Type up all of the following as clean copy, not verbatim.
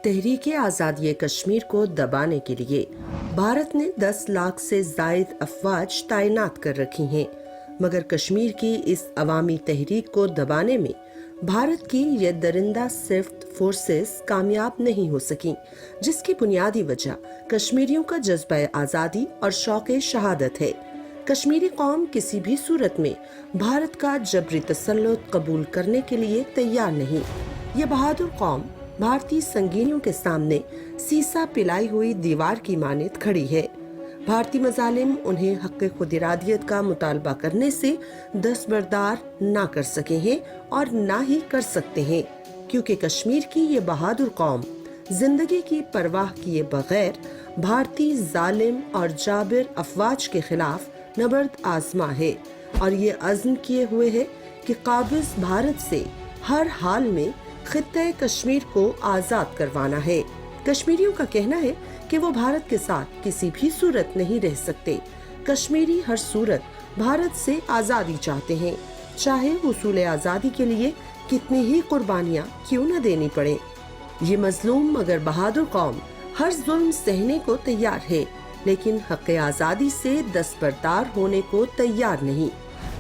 तहरीक आज़ादी कश्मीर को दबाने के लिए भारत ने 10 लाख से जायद अफवाज तैनात कर रखी हैं, मगर कश्मीर की इस अवामी तहरीक को दबाने में भारत की ये दरिंदा सिफ्त फोर्सेस कामयाब नहीं हो सकी, जिसकी बुनियादी वजह कश्मीरियों का जज्बा आज़ादी और शौक़ शहादत है। कश्मीरी कौम किसी भी सूरत में भारत का जबरी तसल्लुत कबूल करने के लिए तैयार नहीं। ये बहादुर कौम भारतीय संगीनियों के सामने सीसा पिलाई हुई दीवार की मानित खड़ी है। भारतीय मजालिम उन्हें हक़ खुद इरादियत का मुतालबा करने से दस्तबरदार ना कर सके हैं और ना ही कर सकते हैं, क्योंकि कश्मीर की ये बहादुर कौम जिंदगी की परवाह किए बगैर भारतीय जालिम और जाबिर अफवाज के खिलाफ नबर्द आजमा है और ये अज़्म किए हुए है कि काबिज भारत से हर हाल में खित्ते कश्मीर को आजाद करवाना है। कश्मीरियों का कहना है कि वो भारत के साथ किसी भी सूरत नहीं रह सकते। कश्मीरी हर सूरत भारत से आजादी चाहते हैं, चाहे हुसूल आजादी के लिए कितनी ही कुर्बानियां क्यों न देनी पड़े। ये मजलूम मगर बहादुर कौम हर जुल्म सहने को तैयार है, लेकिन हक़ आजादी से दस्तबरदार होने को तैयार नहीं।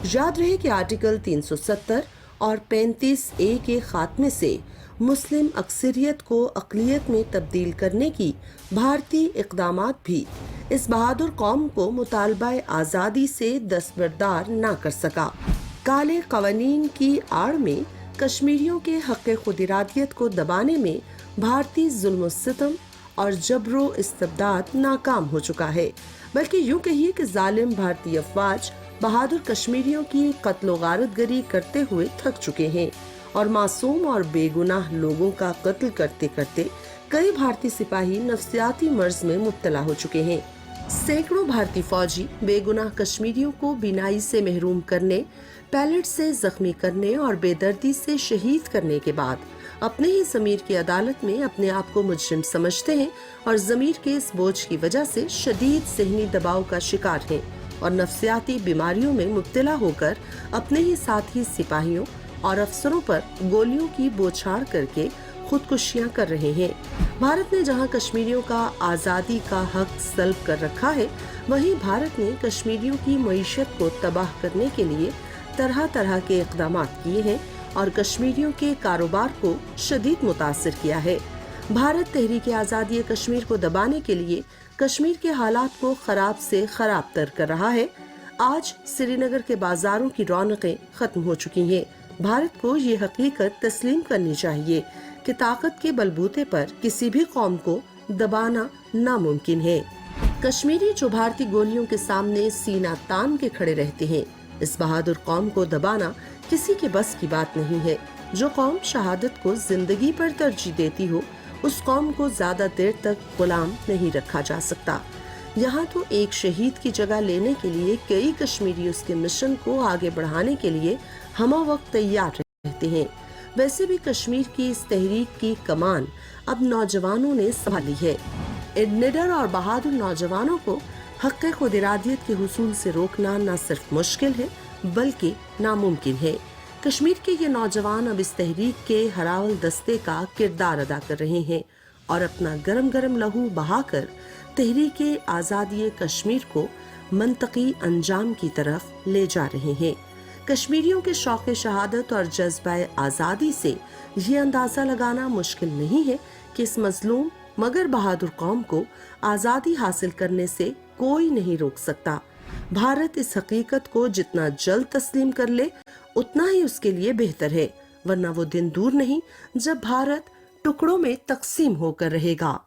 याद रहे कि आर्टिकल 370 और 35A के खात्मे से मुस्लिम अक्सरियत को अक़लियत में तब्दील करने की भारतीय इक़दामात भी इस बहादुर कौम को मुतालबा आज़ादी से दस्तबरदार ना कर सका। काले क़वानीन की आड़ में कश्मीरियों के हक़ खुद इरादियत को दबाने में भारतीय जुल्म सितम और जबरो इस्तबदाद नाकाम हो चुका है, बल्कि यूँ कहिए कि जालिम भारतीय अफवाज बहादुर कश्मीरियों की कत्ल गारतगरी करते हुए थक चुके हैं और मासूम और बेगुनाह लोगों का कत्ल करते करते कई भारतीय सिपाही नफ्सियाती मर्ज में मुब्तला हो चुके हैं। सैकड़ों भारतीय फौजी बेगुनाह कश्मीरियों को बिनाई से महरूम करने, पैलेट से जख्मी करने और बेदर्दी से शहीद करने के बाद अपने ही ज़मीर की अदालत में अपने आप को मुजरिम समझते हैं और ज़मीर के इस बोझ की वजह से शदीद ज़हनी दबाव का शिकार हैं और नफ्सियाती बीमारियों में मुब्तला होकर अपने ही साथी सिपाहियों और अफसरों पर गोलियों की बौछार करके खुदकुशियां कर रहे हैं। भारत ने जहां कश्मीरियों का आज़ादी का हक सल्ब कर रखा है, वहीं भारत ने कश्मीरियों की मईशत को तबाह करने के लिए तरह तरह के इक़दाम किए हैं और कश्मीरियों के कारोबार को शदीद मुतासिर किया है। भारत तहरीक आज़ादी कश्मीर को दबाने के लिए कश्मीर के हालात को खराब से खराब तर कर रहा है। आज श्रीनगर के बाजारों की रौनकें खत्म हो चुकी हैं। भारत को ये हकीकत तस्लीम करनी चाहिए कि ताकत के बलबूते पर किसी भी कौम को दबाना नामुमकिन है। कश्मीरी जो भारतीय गोलियों के सामने सीना तान के खड़े रहते हैं, इस बहादुर कौम को दबाना किसी के बस की बात नहीं है। जो कौम शहादत को जिंदगी पर तरजीह देती हो, उस कौम को ज्यादा देर तक गुलाम नहीं रखा जा सकता। यहाँ तो एक शहीद की जगह लेने के लिए कई कश्मीरी उसके मिशन को आगे बढ़ाने के लिए हम वक्त तैयार रहते हैं। वैसे भी कश्मीर की इस तहरीक की कमान अब नौजवानों ने संभाली है। इन निडर और बहादुर नौजवानों को हक़ खुद इरादियत के हुसूल से रोकना न सिर्फ मुश्किल है बल्कि नामुमकिन है। कश्मीर के ये नौजवान अब इस तहरीक के हरावल दस्ते का किरदार अदा कर रहे हैं और अपना गरम गरम लहू बहाकर तहरीक आज़ादी कश्मीर को मंतकी अंजाम की तरफ ले जा रहे हैं। कश्मीरियों के शौक़ शहादत और जज्बा आज़ादी से ये अंदाज़ा लगाना मुश्किल नहीं है कि इस मजलूम मगर बहादुर कौम को आज़ादी हासिल करने से कोई नहीं रोक सकता। भारत इस हकीकत को जितना जल्द तस्लीम कर ले उतना ही उसके लिए बेहतर है, वरना वो दिन दूर नहीं जब भारत टुकड़ों में तकसीम होकर रहेगा।